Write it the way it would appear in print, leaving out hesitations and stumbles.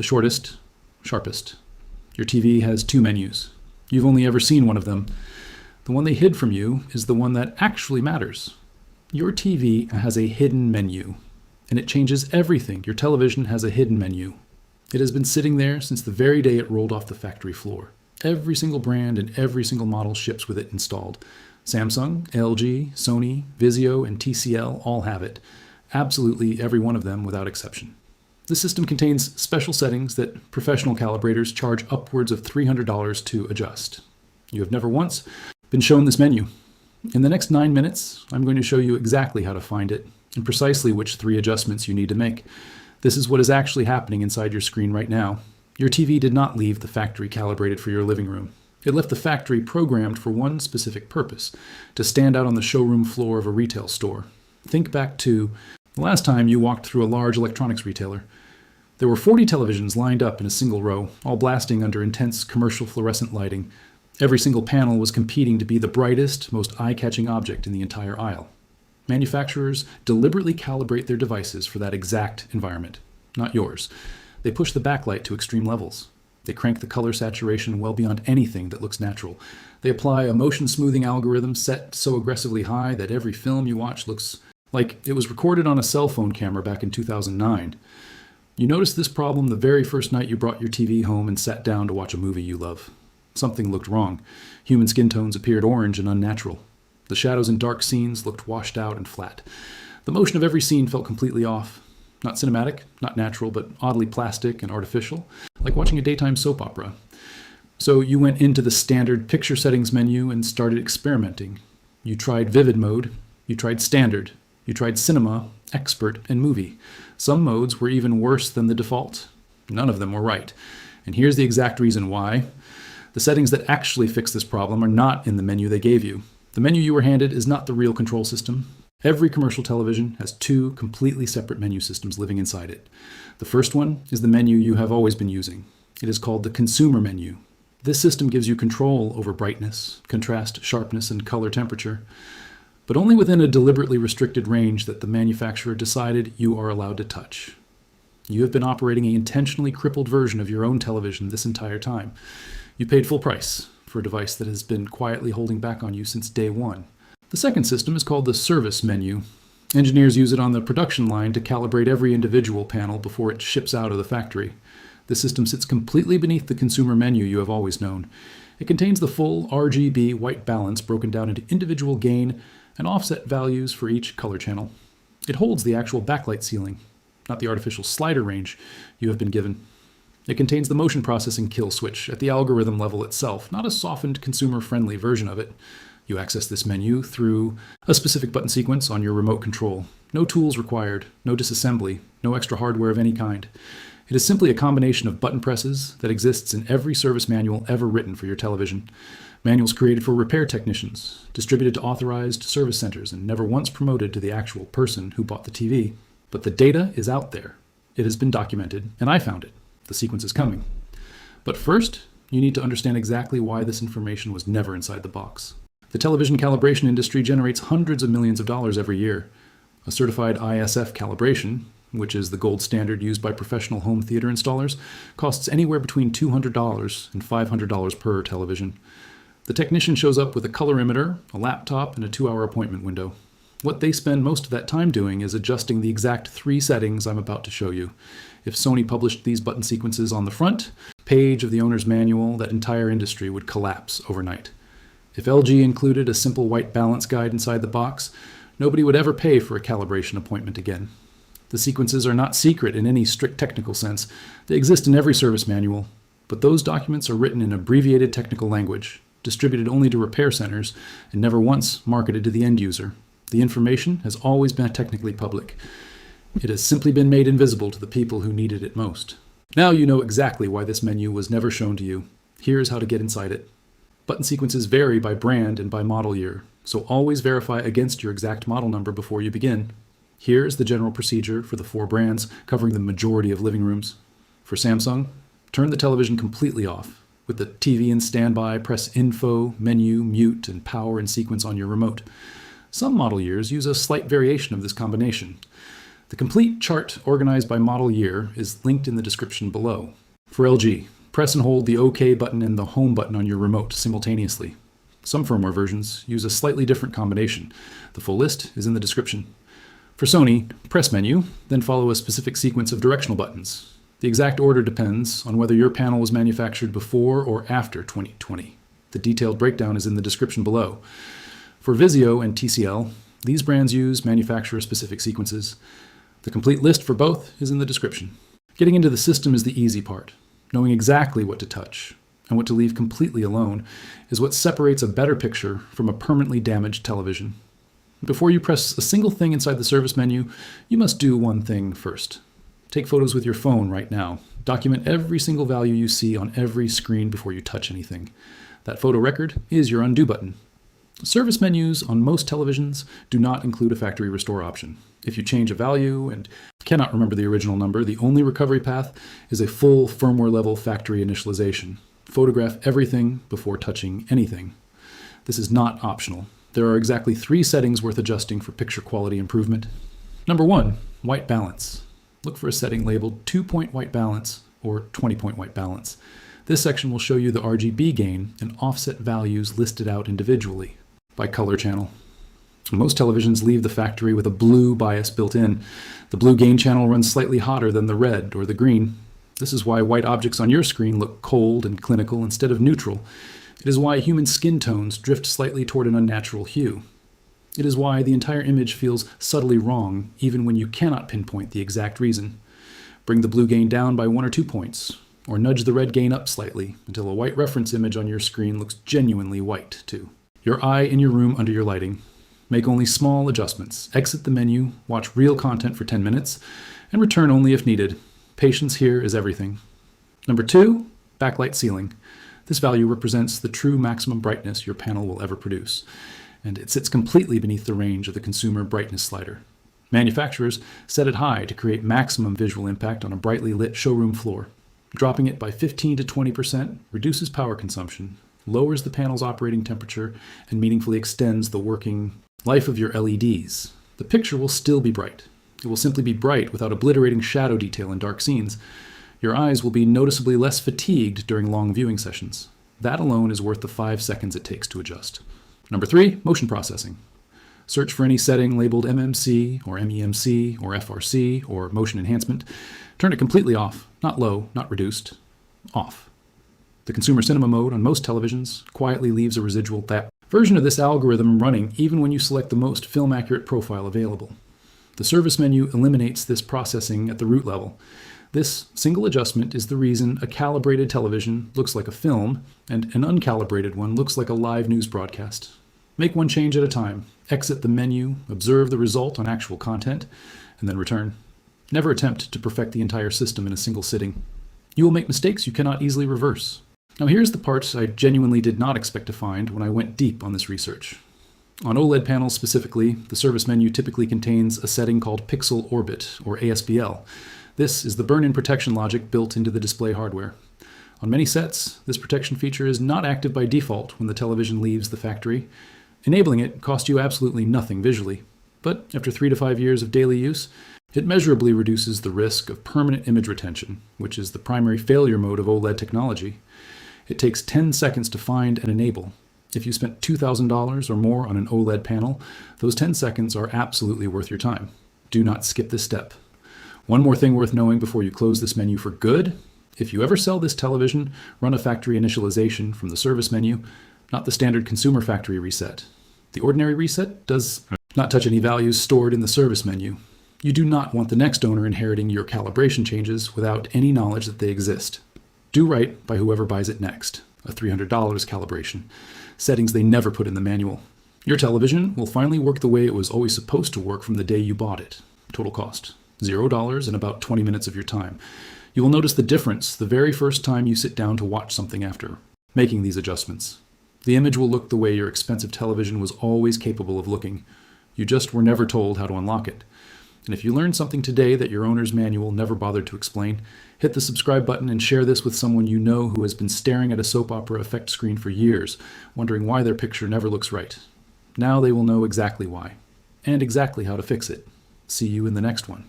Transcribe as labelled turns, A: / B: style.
A: The shortest, sharpest. Your TV has two menus. You've only ever seen one of them. The one they hid from you is the one that actually matters. Your TV has a hidden menu, and it changes everything. Your television has a hidden menu. It has been sitting there since the very day it rolled off the factory floor. Every single brand and every single model ships with it installed. Samsung, LG, Sony, Vizio, and TCL all have it. Absolutely every one of them without exception. The system contains special settings that professional calibrators charge upwards of $300 to adjust. You have never once been shown this menu. In the next 9 minutes, I'm going to show you exactly how to find it and precisely which 3 adjustments you need to make. This is what is actually happening inside your screen right now. Your TV did not leave the factory calibrated for your living room. It left the factory programmed for one specific purpose, to stand out on the showroom floor of a retail store. Think back to the last time you walked through a large electronics retailer. There were 40 televisions lined up in a single row, all blasting under intense commercial fluorescent lighting. Every single panel was competing to be the brightest, most eye-catching object in the entire aisle. Manufacturers deliberately calibrate their devices for that exact environment, not yours. They push the backlight to extreme levels. They crank the color saturation well beyond anything that looks natural. They apply a motion smoothing algorithm set so aggressively high that every film you watch looks like it was recorded on a cell phone camera back in 2009. You noticed this problem the very first night you brought your TV home and sat down to watch a movie you love. Something looked wrong. Human skin tones appeared orange and unnatural. The shadows in dark scenes looked washed out and flat. The motion of every scene felt completely off. Not cinematic, not natural, but oddly plastic and artificial, like watching a daytime soap opera. So you went into the standard picture settings menu and started experimenting. You tried vivid mode, you tried standard, you tried cinema, expert, and movie. Some modes were even worse than the default. None of them were right. And here's the exact reason why. The settings that actually fix this problem are not in the menu they gave you. The menu you were handed is not the real control system. Every commercial television has 2 completely separate menu systems living inside it. The first one is the menu you have always been using. It is called the consumer menu. This system gives you control over brightness, contrast, sharpness, and color temperature, but only within a deliberately restricted range that the manufacturer decided you are allowed to touch. You have been operating an intentionally crippled version of your own television this entire time. You paid full price for a device that has been quietly holding back on you since day one. The second system is called the service menu. Engineers use it on the production line to calibrate every individual panel before it ships out of the factory. The system sits completely beneath the consumer menu you have always known. It contains the full RGB white balance broken down into individual gain and offset values for each color channel. It holds the actual backlight ceiling, not the artificial slider range you have been given. It contains the motion processing kill switch at the algorithm level itself, not a softened consumer-friendly version of it. You access this menu through a specific button sequence on your remote control. No tools required, no disassembly, no extra hardware of any kind. It is simply a combination of button presses that exists in every service manual ever written for your television. Manuals created for repair technicians, distributed to authorized service centers, and never once promoted to the actual person who bought the TV. But the data is out there. It has been documented, and I found it. The sequence is coming. But first, you need to understand exactly why this information was never inside the box. The television calibration industry generates hundreds of millions of dollars every year. A certified ISF calibration, which is the gold standard used by professional home theater installers, costs anywhere between $200 and $500 per television. The technician shows up with a colorimeter, a laptop, and a 2-hour appointment window. What they spend most of that time doing is adjusting the exact 3 settings I'm about to show you. If Sony published these button sequences on the front page of the owner's manual, that entire industry would collapse overnight. If LG included a simple white balance guide inside the box, nobody would ever pay for a calibration appointment again. The sequences are not secret in any strict technical sense. They exist in every service manual, but those documents are written in abbreviated technical language, distributed only to repair centers, and never once marketed to the end user. The information has always been technically public. It has simply been made invisible to the people who needed it most. Now you know exactly why this menu was never shown to you. Here's how to get inside it. Button sequences vary by brand and by model year, so always verify against your exact model number before you begin. Here's the general procedure for the 4 brands, covering the majority of living rooms. For Samsung, turn the television completely off. With the TV in standby, press Info, Menu, Mute, and Power in sequence on your remote. Some model years use a slight variation of this combination. The complete chart organized by model year is linked in the description below. For LG, press and hold the OK button and the Home button on your remote simultaneously. Some firmware versions use a slightly different combination. The full list is in the description. For Sony, press menu, then follow a specific sequence of directional buttons. The exact order depends on whether your panel was manufactured before or after 2020. The detailed breakdown is in the description below. For Vizio and TCL, these brands use manufacturer-specific sequences. The complete list for both is in the description. Getting into the system is the easy part. Knowing exactly what to touch and what to leave completely alone is what separates a better picture from a permanently damaged television. Before you press a single thing inside the service menu, you must do one thing first. Take photos with your phone right now. Document every single value you see on every screen before you touch anything. That photo record is your undo button. Service menus on most televisions do not include a factory restore option. If you change a value and cannot remember the original number, the only recovery path is a full firmware level factory initialization. Photograph everything before touching anything. This is not optional. There are exactly 3 settings worth adjusting for picture quality improvement. Number 1, white balance. Look for a setting labeled 2-point white balance or 20-point white balance. This section will show you the RGB gain and offset values listed out individually by color channel. Most televisions leave the factory with a blue bias built in. The blue gain channel runs slightly hotter than the red or the green. This is why white objects on your screen look cold and clinical instead of neutral. It is why human skin tones drift slightly toward an unnatural hue. It is why the entire image feels subtly wrong, even when you cannot pinpoint the exact reason. Bring the blue gain down by 1 or 2 points, or nudge the red gain up slightly until a white reference image on your screen looks genuinely white, too. Your eye in your room under your lighting. Make only small adjustments. Exit the menu, watch real content for 10 minutes, and return only if needed. Patience here is everything. Number 2, backlight ceiling. This value represents the true maximum brightness your panel will ever produce, and it sits completely beneath the range of the consumer brightness slider. Manufacturers set it high to create maximum visual impact on a brightly lit showroom floor. Dropping it by 15 to 20% reduces power consumption, lowers the panel's operating temperature, and meaningfully extends the working life of your LEDs. The picture will still be bright. It will simply be bright without obliterating shadow detail in dark scenes. Your eyes will be noticeably less fatigued during long viewing sessions. That alone is worth the 5 seconds it takes to adjust. Number 3, motion processing. Search for any setting labeled MMC or MEMC or FRC or motion enhancement. Turn it completely off, not low, not reduced, off. The consumer cinema mode on most televisions quietly leaves a residual version of this algorithm running even when you select the most film-accurate profile available. The service menu eliminates this processing at the root level. This single adjustment is the reason a calibrated television looks like a film and an uncalibrated one looks like a live news broadcast. Make one change at a time. Exit the menu, observe the result on actual content, and then return. Never attempt to perfect the entire system in a single sitting. You will make mistakes you cannot easily reverse. Now here's the part I genuinely did not expect to find when I went deep on this research. On OLED panels specifically, the service menu typically contains a setting called Pixel Orbit, or ASPL. This is the burn-in protection logic built into the display hardware. On many sets, this protection feature is not active by default when the television leaves the factory. Enabling it costs you absolutely nothing visually, but after 3 to 5 years of daily use, it measurably reduces the risk of permanent image retention, which is the primary failure mode of OLED technology. It takes 10 seconds to find and enable. If you spent $2,000 or more on an OLED panel, those 10 seconds are absolutely worth your time. Do not skip this step. One more thing worth knowing before you close this menu for good: if you ever sell this television, run a factory initialization from the service menu, not the standard consumer factory reset. The ordinary reset does not touch any values stored in the service menu. You do not want the next owner inheriting your calibration changes without any knowledge that they exist. Do right by whoever buys it next, a $300 calibration, settings they never put in the manual. Your television will finally work the way it was always supposed to work from the day you bought it. Total cost: $0 and about 20 minutes of your time. You will notice the difference the very first time you sit down to watch something after making these adjustments. The image will look the way your expensive television was always capable of looking. You just were never told how to unlock it. And if you learned something today that your owner's manual never bothered to explain, hit the subscribe button and share this with someone you know who has been staring at a soap opera effect screen for years, wondering why their picture never looks right. Now they will know exactly why, and exactly how to fix it. See you in the next one.